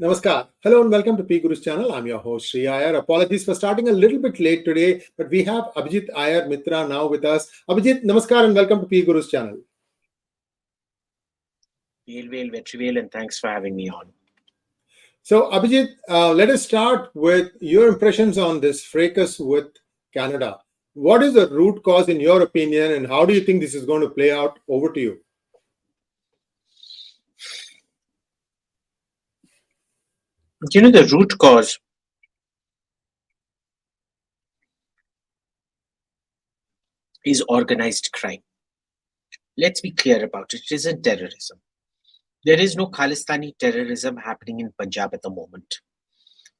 Namaskar. Hello and welcome to PGurus channel. I'm your host Sree Iyer. Apologies for starting a little bit late today, but we have Abhijit Iyer-Mitra now with us. Abhijit, Namaskar and welcome to PGurus channel. 𝗤𝙧𝙤𝘆 𝗤𝘃𝑚, and thanks for having me on. So Abhijit, let us start with your impressions on this fracas with Canada. What is the root cause in your opinion, and how do you think this is going to play out? Over to you. You know, the root cause is organized crime. Let's be clear about it. It isn't terrorism. There is no Khalistani terrorism happening in Punjab at the moment.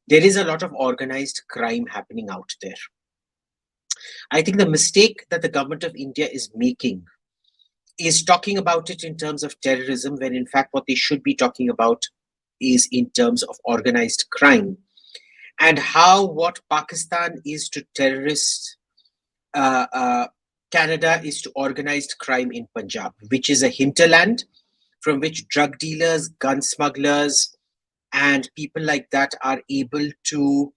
There is a lot of organized crime happening out there. I think the mistake that the government of India is making is talking about it in terms of terrorism, when in fact what they should be talking about is in terms of organized crime, and how what Pakistan is to terrorists, Canada is to organized crime in Punjab, which is a hinterland from which drug dealers, gun smugglers, and people like that are able to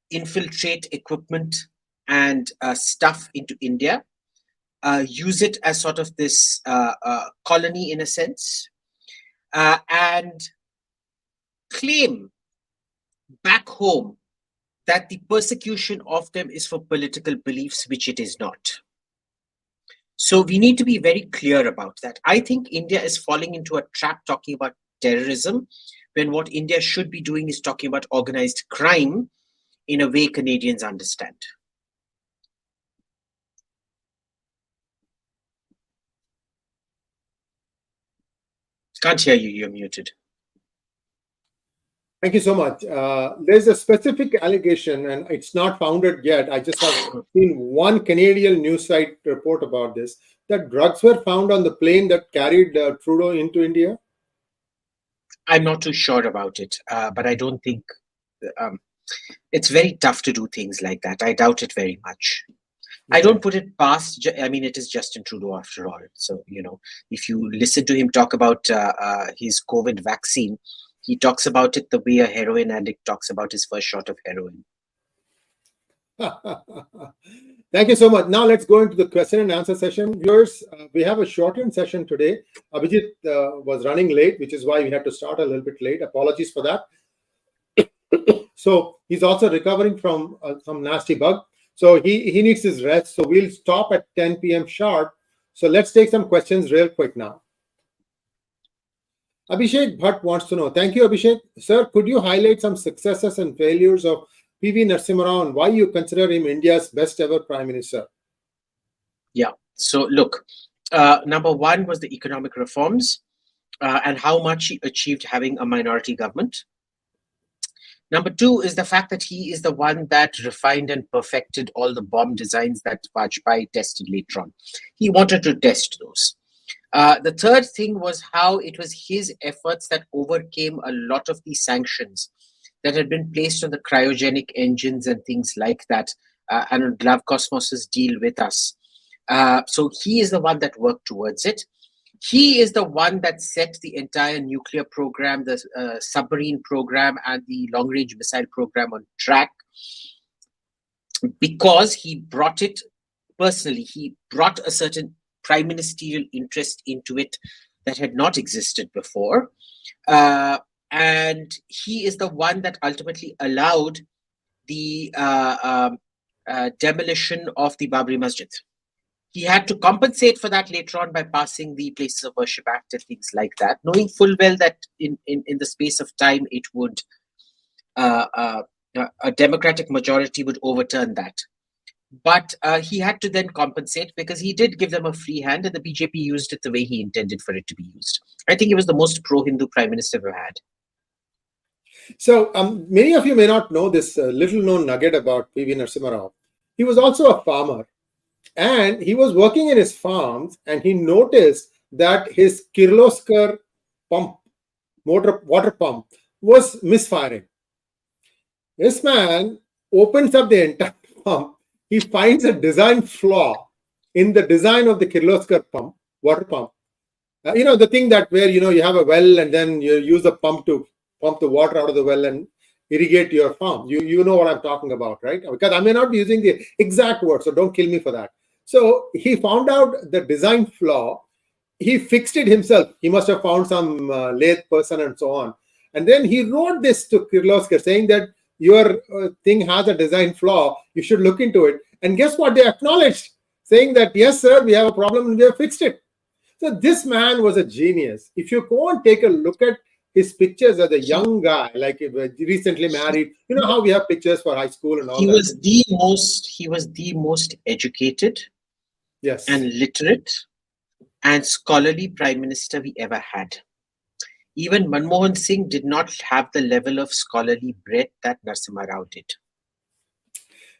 infiltrate equipment and stuff into India, use it as sort of this colony in a sense, and claim back home that the persecution of them is for political beliefs, which it is not. So we need to be very clear about that. I think India is falling into a trap talking about terrorism, when what India should be doing is talking about organized crime in a way Canadians understand. Can't hear you, you're muted. Thank you so much. There's a specific allegation, and it's not founded yet. I just have seen one Canadian news site report about this, that drugs were found on the plane that carried Trudeau into India. I'm not too sure about it, but I don't think it's very tough to do things like that. I doubt it very much. Okay. I don't put it past, I mean, it is Justin Trudeau after all. So, you know, if you listen to him talk about his COVID vaccine, he talks about it the way a heroin addict talks about his first shot of heroin. Thank you so much. Now let's go into the question and answer session. Viewers, we have a shortened session today. Abhijit was running late, which is why we had to start a little bit late. Apologies for that. So he's also recovering from some nasty bug. So he needs his rest. So we'll stop at 10 p.m. sharp. So let's take some questions real quick now. Abhishek Bhatt wants to know. Thank you, Abhishek. Sir, could you highlight some successes and failures of PV Narasimha Rao and why you consider him India's best ever Prime Minister? Yeah. So look, number one was the economic reforms and how much he achieved having a minority government. Number two is the fact that he is the one that refined and perfected all the bomb designs that 𝗣𝗽𝗲 tested later on. He wanted to test those. The third thing was how it was his efforts that overcame a lot of these sanctions that had been placed on the cryogenic engines and things like that, and on 𝗼𝗂𝘆𝗆𝑚𝑜s's deal with us. So he is the one that worked towards it. He is the one that set the entire nuclear program, the submarine program, and the long-range missile program on track, because he brought it personally. He brought a certain prime ministerial interest into it that had not existed before. And he is the one that ultimately allowed the demolition of the Babri Masjid. He had to compensate for that later on by passing the Places of Worship Act and things like that, knowing full well that in the space of time it would, a democratic majority would overturn that. But he had to then compensate because he did give them a free hand, and the BJP used it the way he intended for it to be used. I think he was the most pro-Hindu prime minister we've had. So many of you may not know this little known nugget about PV Narasimha Rao. He was also a farmer, and he was working in his farms, and he noticed that his Kirloskar pump, water pump, was misfiring. This man opens up the entire pump. He finds a design flaw in the design of the Kirloskar pump, water pump, The thing that where, you have a well and then you use the pump to pump the water out of the well and irrigate your farm. You know what I'm talking about, right? Because I may not be using the exact word, so don't kill me for that. So he found out the design flaw. He fixed it himself. He must have found some lathe person and so on. And then he wrote this to Kirloskar saying that your thing has a design flaw. You should look into it. And guess what? They acknowledged, saying that, yes, sir, we have a problem and we have fixed it. So this man was a genius. If you go and take a look at his pictures as a young guy, like recently married, you know how we have pictures for high school and all he that. He was the most educated, yes, and literate and scholarly prime minister we ever had. Even Manmohan Singh did not have the level of scholarly breadth that Narasimha Rao did.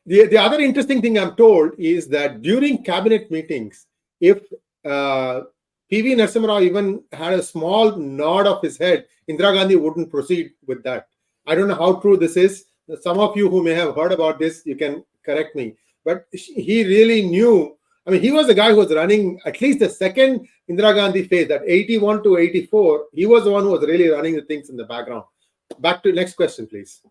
The other interesting thing I'm told is that during cabinet meetings, if PV Narasimha Rao even had a small nod of his head, Indira Gandhi wouldn't proceed with that. I don't know how true this is. Some of you who may have heard about this, you can correct me. But he really knew. I mean, he was the guy who was running at least the second Indira Gandhi phase, that 81 to 84. He was the one who was really running the things in the background. Back to next question, please.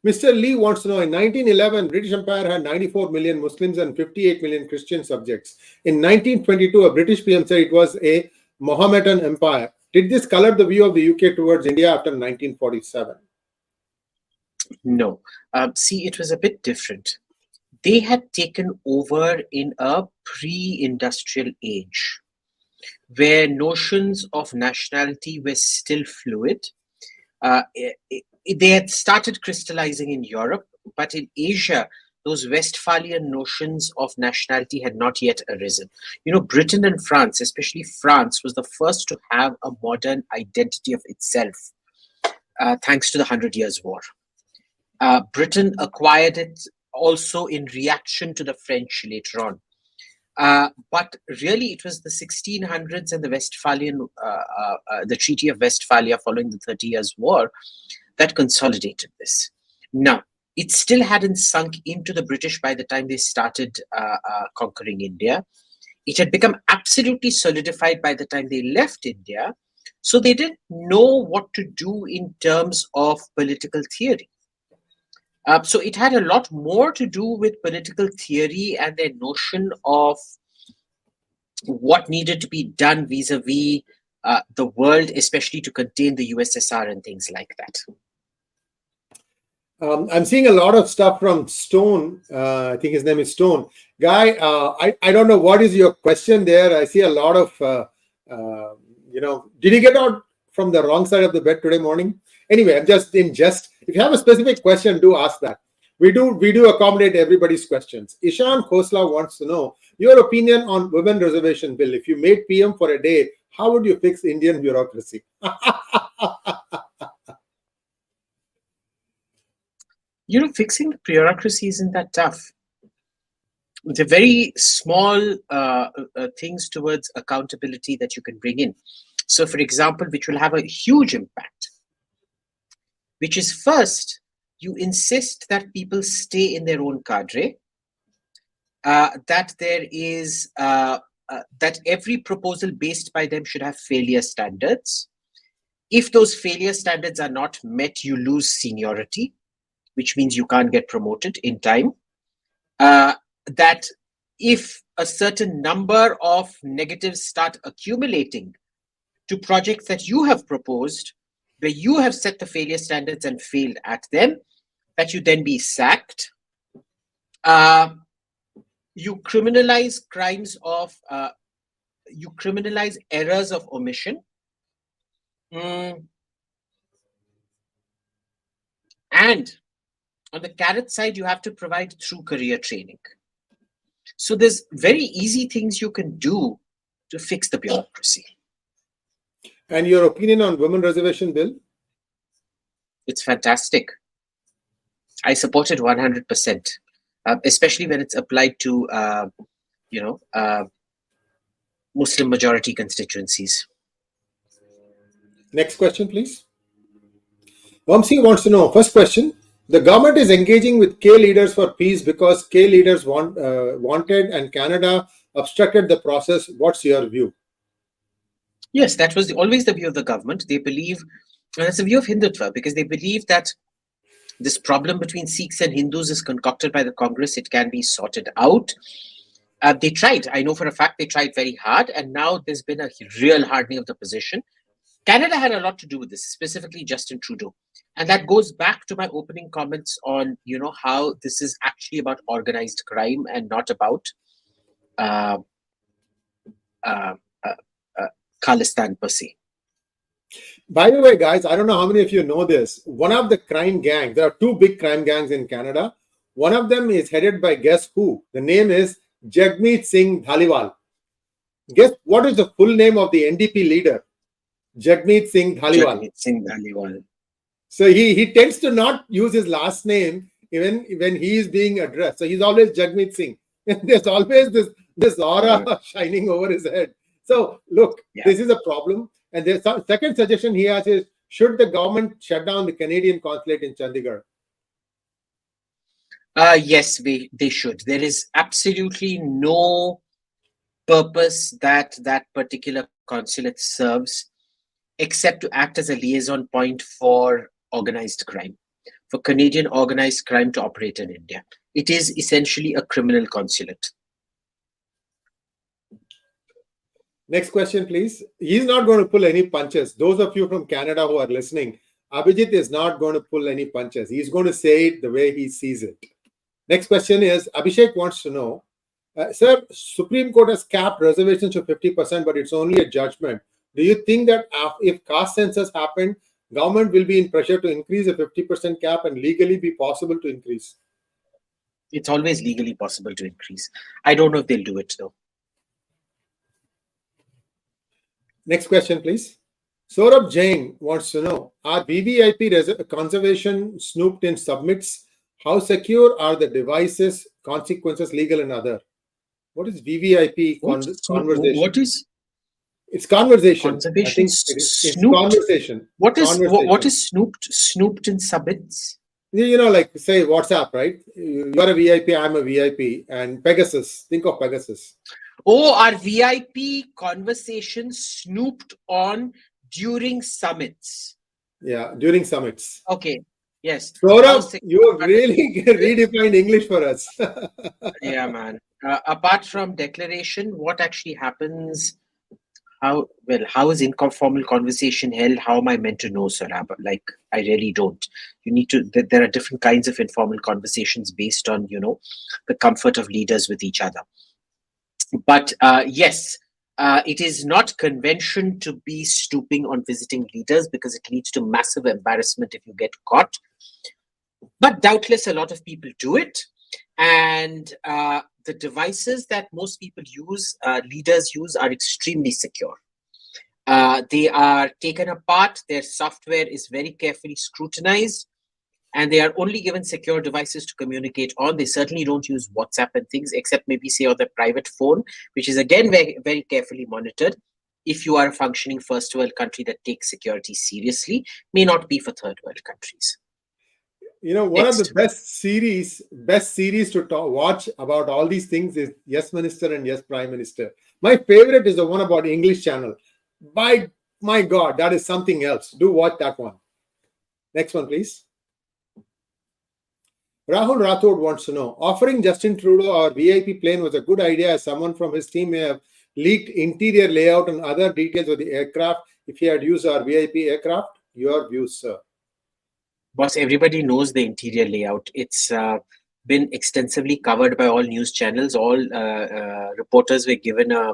Mr. Lee wants to know, in 1911, British Empire had 94 million Muslims and 58 million Christian subjects. In 1922, a British PM said it was a Mahometan Empire. Did this color the view of the UK towards India after 1947? No. See, it was a bit different. They had taken over in a pre-industrial age, where notions of nationality were still fluid. They had started crystallizing in Europe, but in Asia, those Westphalian notions of nationality had not yet arisen. Britain and France, especially France, was the first to have a modern identity of itself, thanks to the 100 Years' War. Britain acquired it also in reaction to the French later on. But really, it was the 1600s and the Westphalian, the Treaty of Westphalia following the 30 Years' War that consolidated this. Now, it still hadn't sunk into the British by the time they started conquering India. It had become absolutely solidified by the time they left India. So they didn't know what to do in terms of political theory. So it had a lot more to do with political theory and their notion of what needed to be done vis-a-vis the world, especially to contain the USSR and things like that. I'm seeing a lot of stuff from Stone. I think his name is Stone. Guy, I don't know what is your question there. I see a lot of, did you get out from the wrong side of the bed today morning? Anyway, I'm just in jest. If you have a specific question, do ask that. We do accommodate everybody's questions. Ishan Khosla wants to know your opinion on women reservation bill. If you made PM for a day, how would you fix Indian bureaucracy? Fixing the bureaucracy isn't that tough. They're very small things towards accountability that you can bring in. So, for example, which will have a huge impact, which is first, you insist that people stay in their own cadre, that there is, that every proposal based by them should have failure standards. If those failure standards are not met, you lose seniority, which means you can't get promoted in time. That if a certain number of negatives start accumulating to projects that you have proposed, where you have set the failure standards and failed at them, that you then be sacked. You criminalize crimes of, you criminalize errors of omission. And on the carrot side, you have to provide true career training. So there's very easy things you can do to fix the bureaucracy. And your opinion on women reservation bill? It's fantastic. I support it 100%, especially when it's applied to, Muslim majority constituencies. Next question, please. Vamsi wants to know, first question, the government is engaging with K leaders for peace because K leaders wanted and Canada obstructed the process. What's your view? Yes, that was always the view of the government. They believe, and that's the view of Hindutva, because they believe that this problem between Sikhs and Hindus is concocted by the Congress. It can be sorted out. They tried. I know for a fact they tried very hard, and now there's been a real hardening of the position. Canada had a lot to do with this, specifically Justin Trudeau. And that goes back to my opening comments on, how this is actually about organized crime and not about Khalistan per se. By the way, guys, I don't know how many of you know this. One of the crime gangs, there are two big crime gangs in Canada. One of them is headed by guess who? The name is 𝗤𝙧𝙤𝙪 𝗢𝘂𝘁. Guess what is the full name of the NDP leader? 𝗤𝙧𝙤𝙪 𝗤𝙧𝙤𝙪. So he tends to not use his last name even when he is being addressed. So he's always 𝗤𝙧𝙤𝙪. And there's always this aura shining over his head. So look, this is a problem. And the second suggestion he has is, should the government shut down the Canadian consulate in Chandigarh? Yes, they should. There is absolutely no purpose that particular consulate serves except to act as a liaison point for organized crime, for Canadian organized crime to operate in India. It is essentially a criminal consulate. Next question, please. He's not going to pull any punches. Those of you from Canada who are listening, Abhijit is not going to pull any punches. He's going to say it the way he sees it. Next question is, Abhishek wants to know, sir, Supreme Court has capped reservations to 50%, but it's only a judgment. Do you think that if caste census happened, government will be in pressure to increase a 50% cap and legally be possible to increase? It's always legally possible to increase. I don't know if they'll do it though. Next question, please. Saurabh Jain wants to know, are VVIP conservation snooped in submits? How secure are the devices, consequences, legal and other? What is VVIP conversation? What is? It's conversation. Conservation. It's conversation. What is snooped? Snooped in submits? Like say WhatsApp, right? You're a VIP, I'm a VIP, and Pegasus. Think of Pegasus. Oh, are VIP conversations snooped on during summits? Yeah, during summits. Okay. Yes. Saurabh, you have really redefined English for us. Yeah, man. Apart from declaration, what actually happens? How is informal conversation held? How am I meant to know, Saurabh? Like, I really don't. You need to. There are different kinds of informal conversations based on, the comfort of leaders with each other. But yes, it is not convention to be stooping on visiting leaders because it leads to massive embarrassment if you get caught. But doubtless a lot of people do it. And the devices that most people use, leaders use, are extremely secure. They are taken apart. Their software is very carefully scrutinized. And they are only given secure devices to communicate on. They certainly don't use WhatsApp and things, except maybe say on their private phone, which is again very, very carefully monitored. If you are a functioning first world country that takes security seriously, may not be for third world countries. One of the best series to watch about all these things is Yes Minister and Yes Prime Minister. My favorite is the one about English channel. By my God, that is something else. Do watch that one. Next one, please. Rahul Rathod wants to know, offering Justin Trudeau our VIP plane was a good idea as someone from his team may have leaked interior layout and other details of the aircraft if he had used our VIP aircraft. Your views, sir. Boss, everybody knows the interior layout. It's been extensively covered by all news channels. All reporters were given a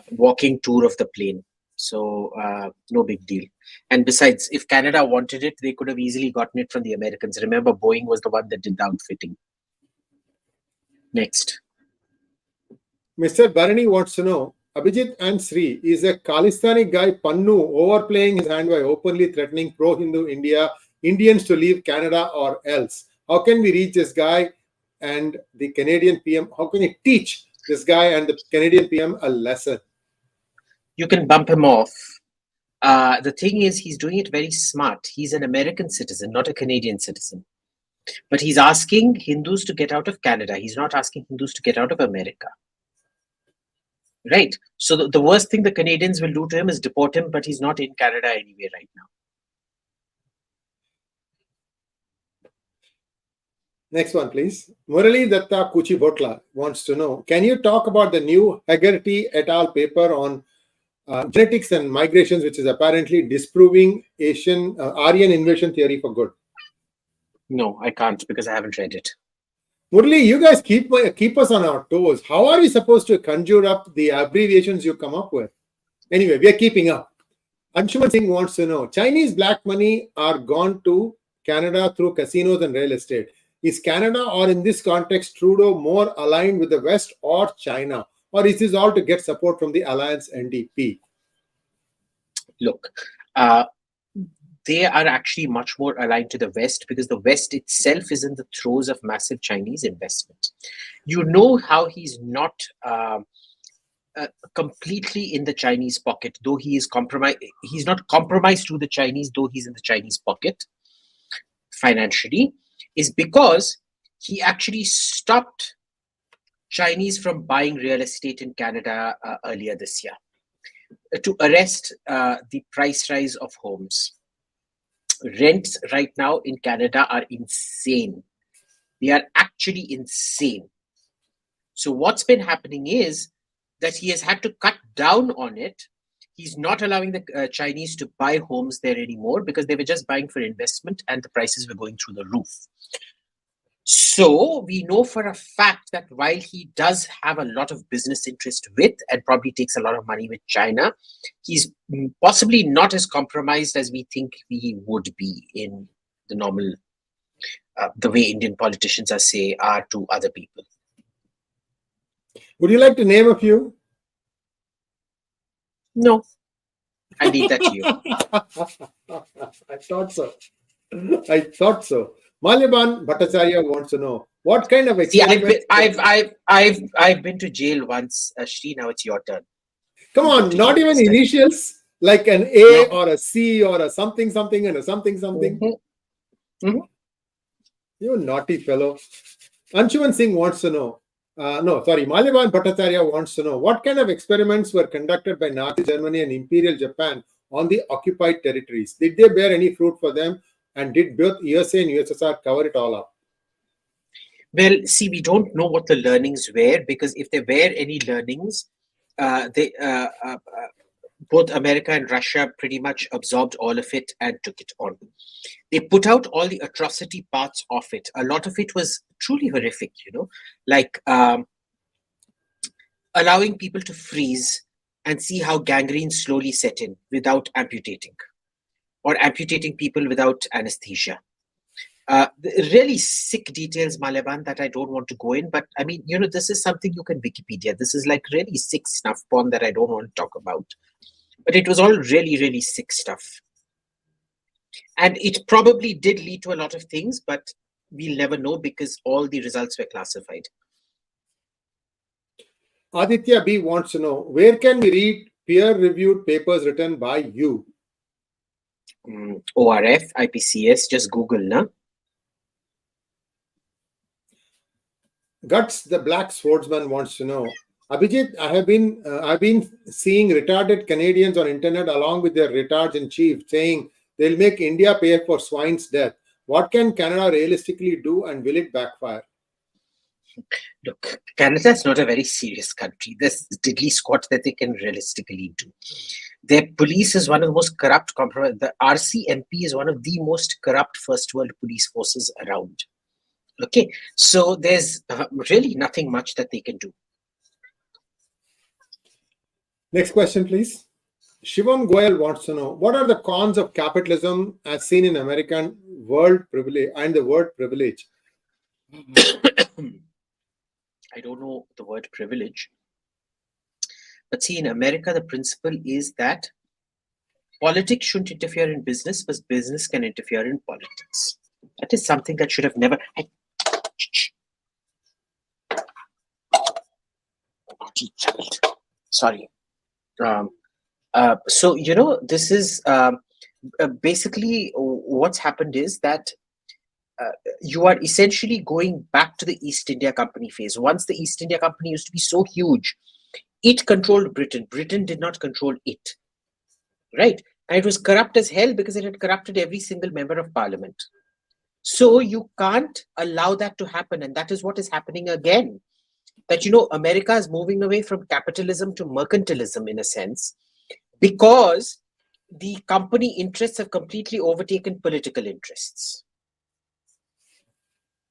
walking tour of the plane. So no big deal. And besides, if Canada wanted it, they could have easily gotten it from the Americans. Remember, Boeing was the one that did the outfitting. Next. Mr. Bharani wants to know, Abhijit and Sree, is a Khalistani guy Pannu overplaying his hand by openly threatening pro-Hindu Indians to leave Canada or else? How can we reach this guy and the Canadian PM? How can we teach this guy and the Canadian PM a lesson? You can bump him off. The thing is, he's doing it very smart. He's an American citizen, not a Canadian citizen. But he's asking Hindus to get out of Canada. He's not asking Hindus to get out of America. right? So the worst thing the Canadians will do to him is deport him, but he's not in Canada anyway right now. Next one, please. Murali Datta Kuchibhotla wants to know, can you talk about the new Heggerty et al. Paper on genetics and migrations, which is apparently disproving Aryan invasion theory for good? No, I can't because I haven't read it. Murali, you guys keep us on our toes. How are we supposed to conjure up the abbreviations you come up with? Anyway, we are keeping up. Anshuman Singh wants to know, Chinese black money are gone to Canada through casinos and real estate. Is Canada, or in this context, Trudeau, more aligned with the West or China? Or is this all to get support from the Alliance NDP? Look, they are actually much more aligned to the West because the West itself is in the throes of massive Chinese investment. You know how he's not completely in the Chinese pocket, though he is compromised. He's not compromised to the Chinese, though he's in the Chinese pocket financially, is because he actually stopped Chinese from buying real estate in Canada earlier this year to arrest the price rise of homes. Rents right now in Canada are insane. They are actually insane. So what's been happening is that he has had to cut down on it. He's not allowing the Chinese to buy homes there anymore because they were just buying for investment and the prices were going through the roof. So we know for a fact that while he does have a lot of business interest with and probably takes a lot of money with China, he's possibly not as compromised as we think he would be in the normal, the way Indian politicians are to other people. Would you like to name a few? No, I leave that to you. I thought so. I thought so. Mahometan Bhattacharya wants to know what kind of experiments. I've been to jail once, Sree. Now it's your turn. Come on, not even initials like an A or a C or a something something and a something something. You naughty fellow. Anshuman Singh wants to know. Mahometan Bhattacharya wants to know what kind of experiments were conducted by Nazi Germany and Imperial Japan on the occupied territories. Did they bear any fruit for them? And did both USA and USSR cover it all up? Well, see, we don't know what the learnings were because if there were any learnings, both America and Russia pretty much absorbed all of it and took it on. They put out all the atrocity parts of it. A lot of it was truly horrific, like allowing people to freeze and see how gangrene slowly set in without amputating. Or amputating people without anesthesia. Really sick details, Mahometan, that I don't want to go in. But I mean, this is something you can Wikipedia. This is like really sick snuff porn that I don't want to talk about. But it was all really, really sick stuff. And it probably did lead to a lot of things, but we'll never know because all the results were classified. Aditya B wants to know, where can we read peer-reviewed papers written by you? ORF, IPCS, just Google, na? Guts, the Black Swordsman wants to know, Abhijit, I've been seeing retarded Canadians on internet along with their retards in chief saying they'll make India pay for swine's death. What can Canada realistically do and will it backfire? Look, Canada is not a very serious country. There's diddly squat that they can realistically do. Their police is one of the most corrupt. The RCMP is one of the most corrupt first world police forces around. Okay, so there's really nothing much that they can do. Next question, please. Shivam Goyal wants to know, what are the cons of capitalism as seen in American world privilege and the word privilege? I don't know the word privilege. But see, in America, the principle is that politics shouldn't interfere in business, but business can interfere in politics. That is something that should have never... Sorry. So, this is basically what's happened is that you are essentially going back to the East India Company phase. Once the East India Company used to be so huge It controlled Britain. Britain did not control it. Right? And it was corrupt as hell because it had corrupted every single member of parliament. So you can't allow that to happen. And that is what is happening again. That, America is moving away from capitalism to mercantilism in a sense, because the company interests have completely overtaken political interests.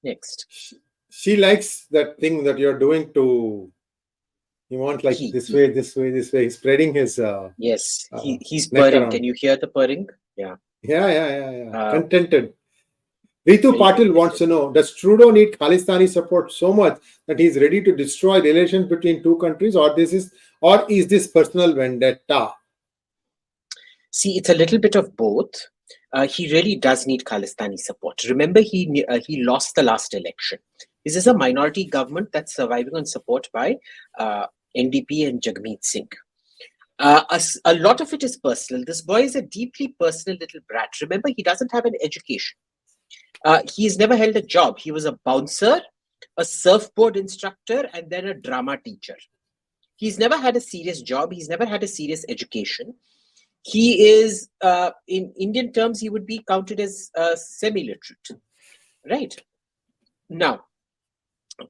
Next. She likes that thing that you're doing to, you want like this way, He's spreading his... yes, he's purring. Around. Can you hear the purring? Yeah. Yeah. Contented. Ritu Patil wants to know, does Trudeau need Khalistani support so much that he's ready to destroy relations between two countries, or is this personal vendetta? See, it's a little bit of both. He really does need Khalistani support. Remember, he lost the last election. This is a minority government that's surviving on support by NDP and 𝙥𝙘𝙣𝙤. A lot of it is personal. This boy is a deeply personal little brat. Remember, he doesn't have an education. He's never held a job. He was a bouncer, a surfboard instructor, and then a drama teacher. He's never had a serious job. He's never had a serious education. He is, in Indian terms, he would be counted as semi-literate. Right? Now,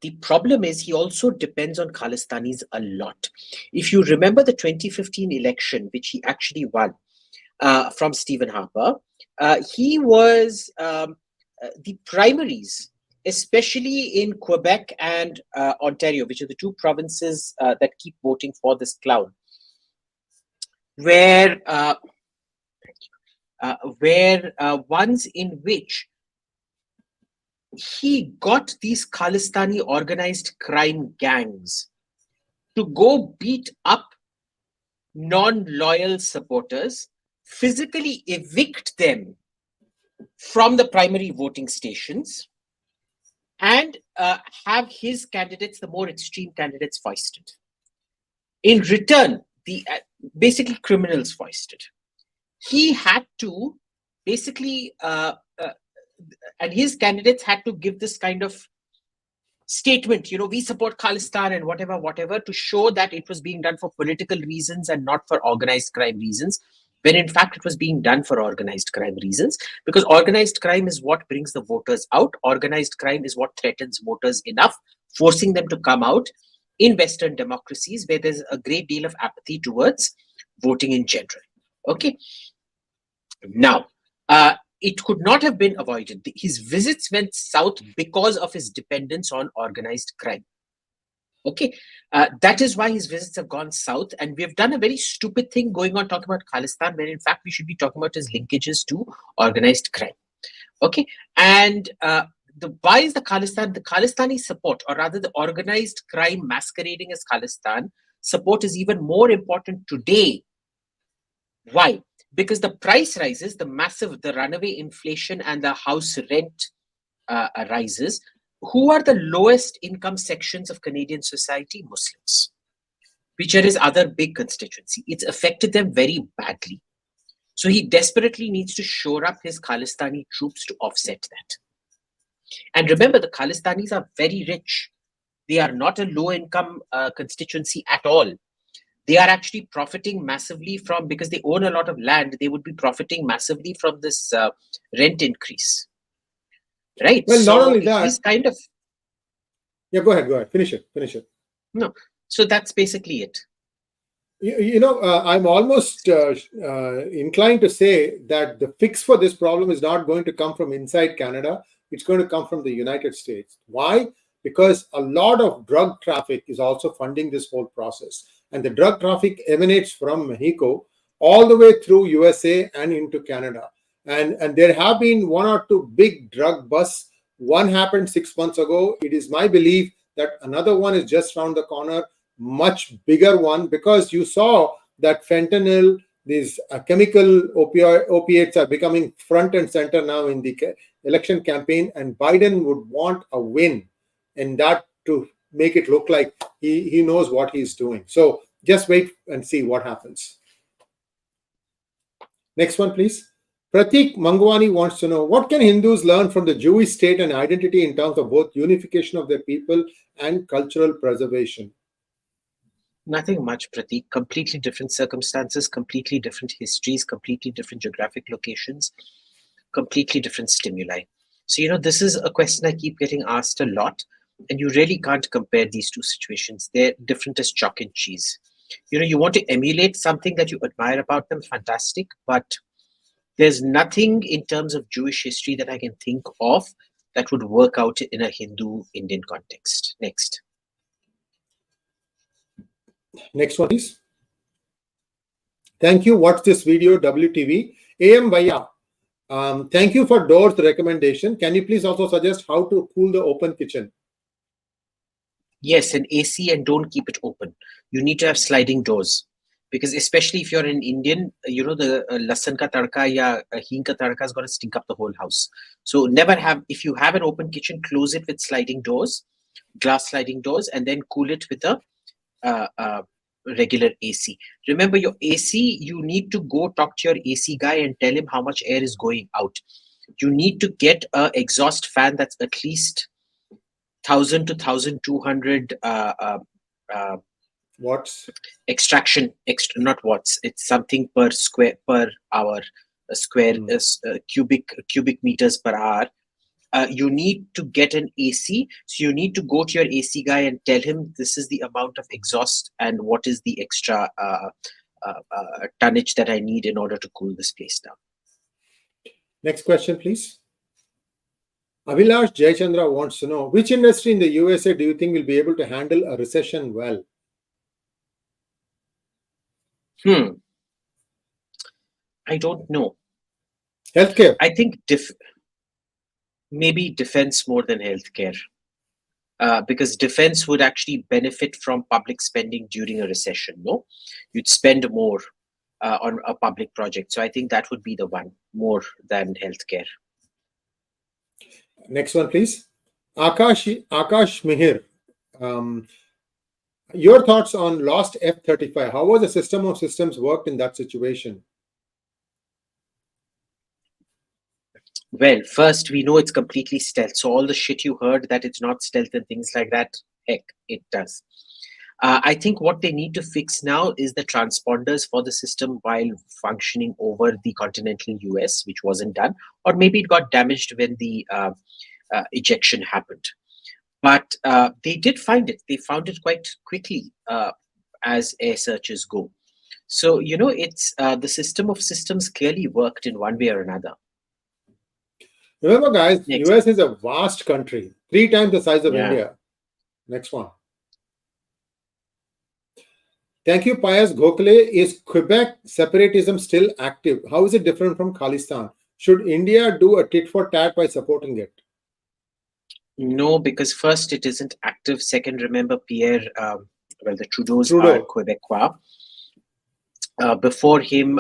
the problem is he also depends on Khalistanis a lot. If you remember the 2015 election, which he actually won from Stephen Harper, he was... the primaries, especially in Quebec and Ontario, which are the two provinces that keep voting for this clown, where ones in which he got these Khalistani organized crime gangs to go beat up non-loyal supporters, physically evict them from the primary voting stations, and have his candidates, the more extreme candidates, foisted. In return, basically criminals foisted. He had to basically, and his candidates had to give this kind of statement, we support Khalistan and whatever, to show that it was being done for political reasons and not for organized crime reasons, when in fact it was being done for organized crime reasons, because organized crime is what brings the voters out. Organized crime is what threatens voters enough, forcing them to come out in Western democracies where there's a great deal of apathy towards voting in general. Okay. Now, it could not have been avoided. His visits went south because of his dependence on organized crime. Okay, that is why his visits have gone south, and we have done a very stupid thing going on talking about Khalistan, when in fact we should be talking about his linkages to organized crime. Okay, and why is the Khalistani support, or rather the organized crime masquerading as Khalistan support, is even more important today. Why? Because the price rises, the runaway inflation and the house rent rises. Who are the lowest income sections of Canadian society? Muslims, which are his other big constituency. It's affected them very badly. So he desperately needs to shore up his Khalistani troops to offset that. And remember, the Khalistanis are very rich. They are not a low income constituency at all. They are actually profiting massively from, because they own a lot of land, they would be profiting massively from this rent increase. Right. Well, so not only that, this kind of... Yeah, go ahead. Finish it. No. So that's basically it. I'm almost inclined to say that the fix for this problem is not going to come from inside Canada. It's going to come from the United States. Why? Because a lot of drug traffic is also funding this whole process. And the drug traffic emanates from Mexico all the way through USA and into Canada. And there have been one or two big drug busts. One happened 6 months ago. It is my belief that another one is just around the corner, much bigger one, because you saw that fentanyl, these chemical opiates are becoming front and center now in the election campaign, and Biden would want a win in that to make it look like he knows what he's doing. So just wait and see what happens. Next one, please. Pratik Mangwani wants to know, what can Hindus learn from the Jewish state and identity in terms of both unification of their people and cultural preservation? Nothing much, Pratik. Completely different circumstances, completely different histories, completely different geographic locations, completely different stimuli. So, this is a question I keep getting asked a lot, and you really can't compare these two situations. They're different as chalk and cheese. You want to emulate something that you admire about them, fantastic, but there's nothing in terms of Jewish history that I can think of that would work out in a Hindu-Indian context. Next. Next one, please. Thank you. Watch this video, WTV. AM Vaya. Thank you for doors recommendation. Can you please also suggest how to cool the open kitchen? Yes, an AC, and don't keep it open. You need to have sliding doors, because especially if you're an Indian, the lasan ka tadka ya hing ka tadka is going to stink up the whole house. So if you have an open kitchen, close it with sliding doors, glass sliding doors, and then cool it with a regular AC. Remember, your AC, you need to go talk to your AC guy and tell him how much air is going out. You need to get an exhaust fan that's at least 1,000 to 1,200 watts extraction, not watts, it's something per hour, a square cubic meters per hour. You need to get an AC, so you need to go to your AC guy and tell him this is the amount of exhaust and what is the extra tonnage that I need in order to cool this place down. Next question, please. Abhilash Jayachandra wants to know, which industry in the USA do you think will be able to handle a recession well? I don't know. Healthcare. I think maybe defense more than healthcare, because defense would actually benefit from public spending during a recession. No, you'd spend more on a public project. So I think that would be the one more than healthcare. Next one, please. Akash Mihir. Your thoughts on lost F-35. How was the system of systems worked in that situation? Well, first, we know it's completely stealth. So all the shit you heard that it's not stealth and things like that, heck, it does. I think what they need to fix now is the transponders for the system while functioning over the continental US, which wasn't done. Or maybe it got damaged when the ejection happened. But they did find it. They found it quite quickly as air searches go. So, it's the system of systems clearly worked in one way or another. Remember, guys, US is a vast country, 3 times the size of India. Next one. Thank you, Pius Gokhale. Is Quebec separatism still active? How is it different from Khalistan? Should India do a tit for tat by supporting it? No, because first, it isn't active. Second, remember the Trudeaus are Quebecois. Before him,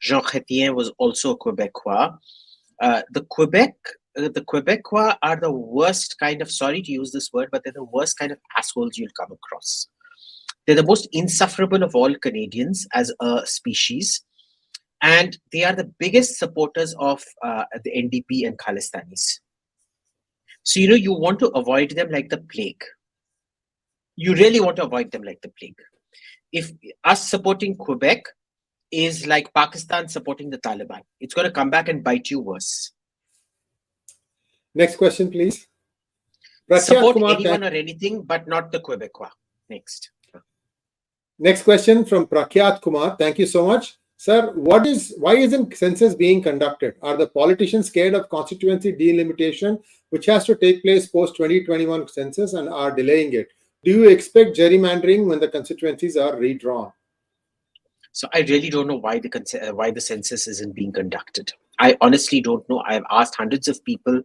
Jean Chrétien was also a Quebecois. The Quebecois are the worst kind of, sorry to use this word, but they're the worst kind of assholes you'll come across. They're the most insufferable of all Canadians as a species. And they are the biggest supporters of the NDP and Khalistanis. So, you want to avoid them like the plague. You really want to avoid them like the plague. If us supporting Quebec is like Pakistan supporting the Taliban, it's going to come back and bite you worse. Next question, please. Support anyone or anything, but not the Quebecois. Next question from Prakyat Kumar. Thank you so much. Sir, why isn't census being conducted? Are the politicians scared of constituency delimitation, which has to take place post-2021 census, and are delaying it? Do you expect gerrymandering when the constituencies are redrawn? So I really don't know why the census isn't being conducted. I honestly don't know. I've asked hundreds of people.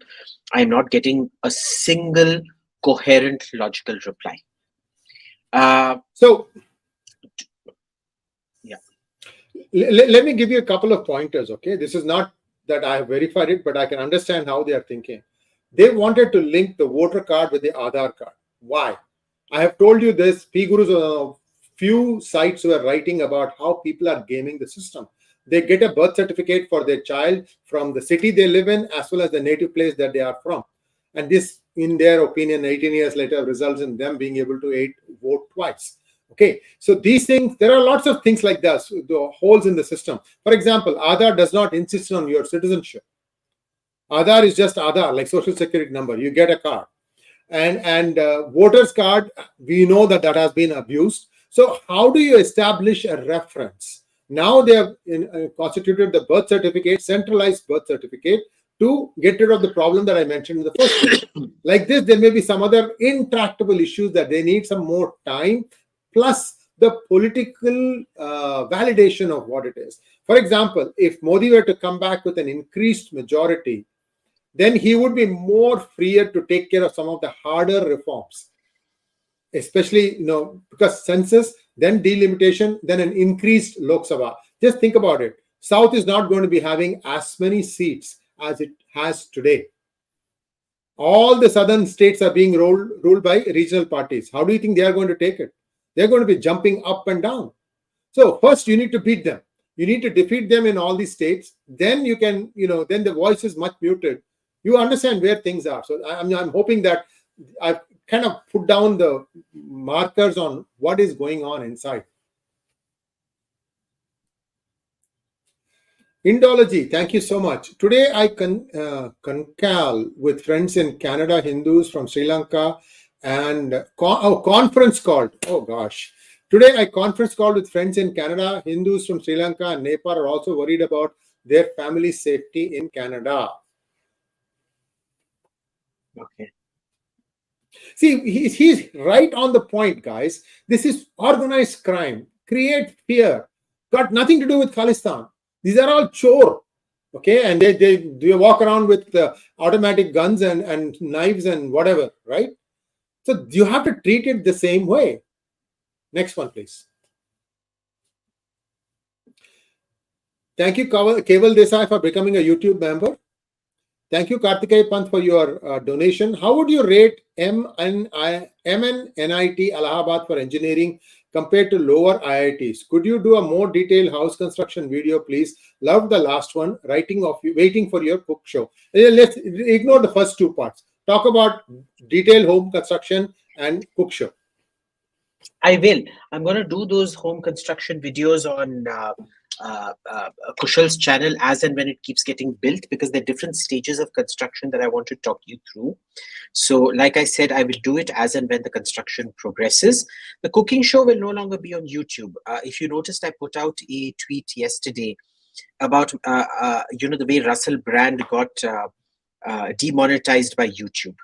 I'm not getting a single coherent, logical reply. Let me give you a couple of pointers, okay? This is not that I have verified it, but I can understand how they are thinking. They wanted to link the voter card with the Aadhaar card. Why? I have told you this. PGurus, few sites were writing about how people are gaming the system. They get a birth certificate for their child from the city they live in as well as the native place that they are from. And this, in their opinion, 18 years later, results in them being able to vote twice. Okay, so these things, there are lots of things like this, the holes in the system. For example, Aadhaar does not insist on your citizenship. Aadhaar is just Aadhaar, like social security number. You get a card. And voters card, we know that has been abused. So how do you establish a reference? Now they have constituted the birth certificate, centralized birth certificate, to get rid of the problem that I mentioned in the first place. Like this, there may be some other intractable issues that they need some more time, plus the political validation of what it is. For example, if Modi were to come back with an increased majority, then he would be more freer to take care of some of the harder reforms, especially, because census, then delimitation, then an increased Lok Sabha. Just think about it. South is not going to be having as many seats as it has today. All the southern states are being ruled by regional parties. How do you think they are going to take it? They're going to be jumping up and down. So first you need to beat them. You need to defeat them in all these states. Then you can, then the voice is much muted. You understand where things are. So I'm hoping that I've kind of put down the markers on what is going on inside. Indology, thank you so much. Today I concal with friends in Canada, Hindus from Sri Lanka, and conference called. Oh gosh. Today I conference called with friends in Canada, Hindus from Sri Lanka and Nepal are also worried about their family safety in Canada. Okay. See, he's right on the point, guys. This is organized crime. Create fear. Got nothing to do with Khalistan. These are all chore. Okay, and they walk around with automatic guns and knives and whatever, right? So you have to treat it the same way. Next one, please. Thank you, 𝗤𝗚𝘀𝘆 for becoming a YouTube member. Thank you, 𝗤𝙑𝘀𝘆 Panth, for your donation. How would you rate MNIT Allahabad for engineering compared to lower IITs? Could you do a more detailed house construction video, please? Love the last one. Waiting for your cook show. Let's ignore the first two parts. Talk about detailed home construction and cook show. I will. I'm going to do those home construction videos on Kushal's channel as and when it keeps getting built, because there are different stages of construction that I want to talk you through. So like I said, I will do it as and when the construction progresses. The cooking show will no longer be on YouTube. If you noticed, I put out a tweet yesterday about the way Russell Brand got demonetized by YouTube.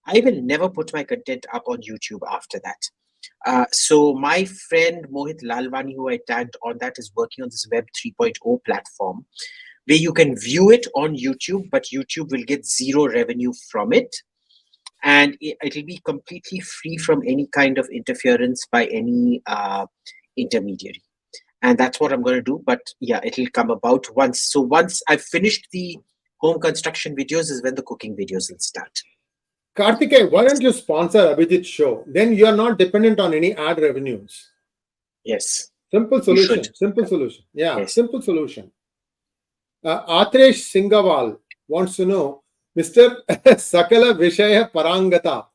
I will never put my content up on YouTube after that. So my friend Mohit Lalwani, who I tagged on that, is working on this Web 3.0 platform where you can view it on YouTube, but YouTube will get zero revenue from it. And it will be completely free from any kind of interference by any intermediary. And that's what I'm going to do. But yeah, it will come about once. So once I've finished the home construction videos is when the cooking videos will start. 𝗤𝗏𝘀, why don't you sponsor Abhijit's show? Then you are not dependent on any ad revenues. Yes. Simple solution. Simple solution. Yeah, yes. Simple solution. Atresh Singawal wants to know, Mr. Sakala Vishaya Parangata,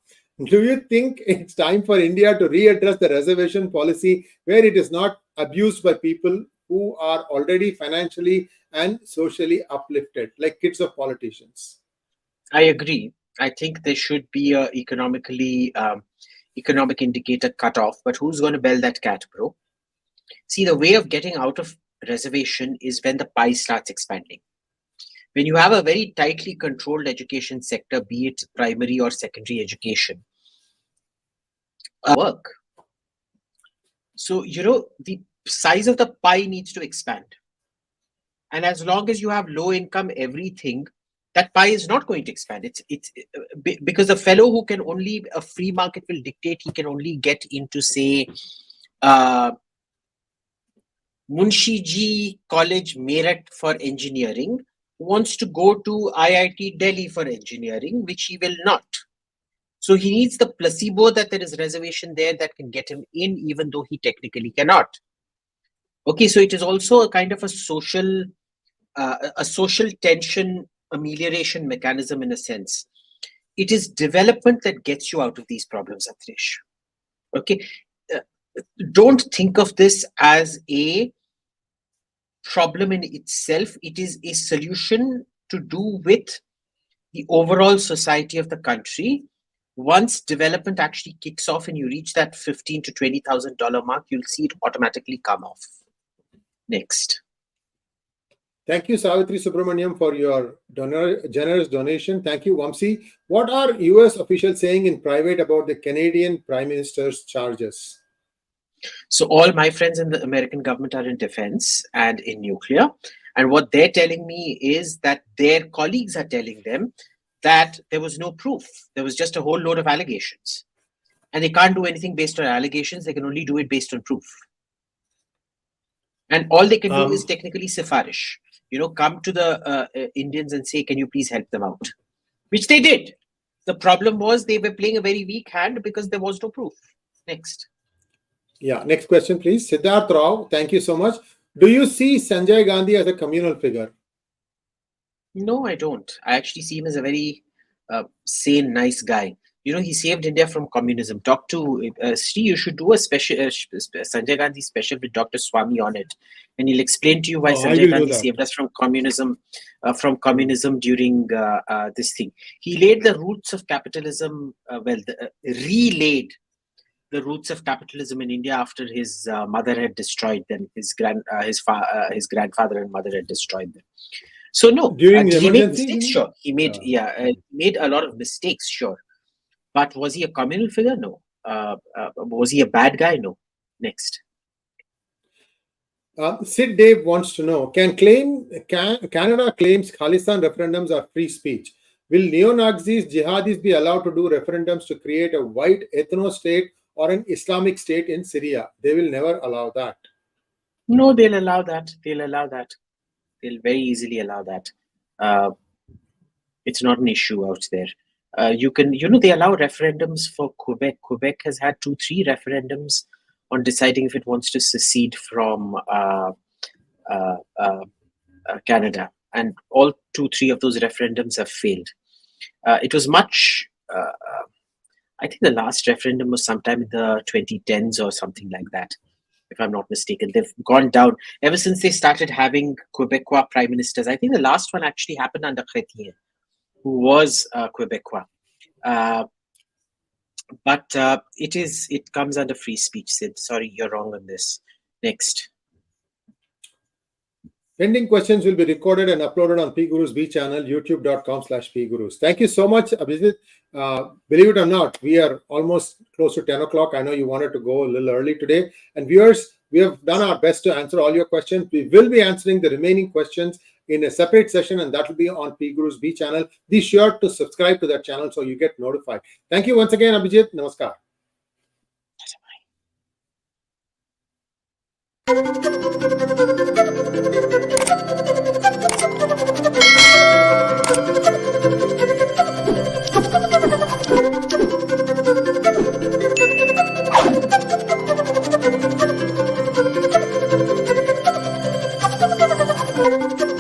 do you think it's time for India to readdress the reservation policy where it is not abused by people who are already financially and socially uplifted, like kids of politicians? I agree. I think there should be a economic indicator cut off, but who's going to bell that cat, bro? See, the way of getting out of reservation is when the pie starts expanding. When you have a very tightly controlled education sector, be it primary or secondary education, work. So, the size of the pie needs to expand. And as long as you have low income, everything, that pie is not going to expand. It's because the fellow who can only, a free market will dictate, he can only get into, say, Munshi College, Meerut for engineering, wants to go to IIT Delhi for engineering, which he will not. So he needs the placebo that there is reservation there that can get him in, even though he technically cannot. Okay, so it is also a kind of a social tension amelioration mechanism in a sense. It is development that gets you out of these problems, Atresh. Okay, don't think of this as a problem in itself. It is a solution to do with the overall society of the country. Once development actually kicks off and you reach that $15,000 to $20,000 mark, you'll see it automatically come off. Next. Thank you, Savitri Subramaniam, for your generous donation. Thank you, Vamsi. What are US officials saying in private about the Canadian Prime Minister's charges? So all my friends in the American government are in defense and in nuclear. And what they're telling me is that their colleagues are telling them that there was no proof. There was just a whole load of allegations. And they can't do anything based on allegations. They can only do it based on proof. And all they can do is technically sifarish. Come to the Indians and say, can you please help them out? Which they did. The problem was they were playing a very weak hand because there was no proof. Next. Yeah, next question, please. Siddharth Rao, thank you so much. Do you see Sanjay Gandhi as a communal figure? No, I don't. I actually see him as a very sane, nice guy. He saved India from communism. Talk to Sree, you should do a special Sanjay Gandhi special with Dr. Swami on it. And he'll explain to you why Sanjay Gandhi saved us from communism during this thing. He laid the roots of capitalism, relayed the roots of capitalism in India after his mother had destroyed them. His grandfather and mother had destroyed them. So no, during the he made emergency, mistakes, sure. He made made a lot of mistakes, sure. But was he a communal figure? No. Was he a bad guy? No. Next. Sid Dave wants to know, Canada claims Khalistan referendums are free speech. Will neo-Nazis, jihadis be allowed to do referendums to create a white ethno-state or an Islamic state in Syria? They will never allow that. No, they'll allow that. They'll allow that. They'll very easily allow that. It's not an issue out there. They allow referendums for Quebec. Quebec has had 2-3 referendums on deciding if it wants to secede from Canada. And all 2-3 of those referendums have failed. It was much, I think the last referendum was sometime in the 2010s or something like that, if I'm not mistaken. They've gone down ever since they started having Quebecois prime ministers. I think the last one actually happened under 𝗤𝙑, who was Quebecois. But it comes under free speech, Sid. Sorry, you're wrong on this. Next. Pending questions will be recorded and uploaded on PGurus B channel, youtube.com/PGurus. Thank you so much, Abhijit. Believe it or not, we are almost close to 10 o'clock. I know you wanted to go a little early today. And viewers, we have done our best to answer all your questions. We will be answering the remaining questions in a separate session, and that will be on PGurus B channel. Be sure to subscribe to that channel so you get notified. Thank you once again, Abhijit. Namaskar. Thank you.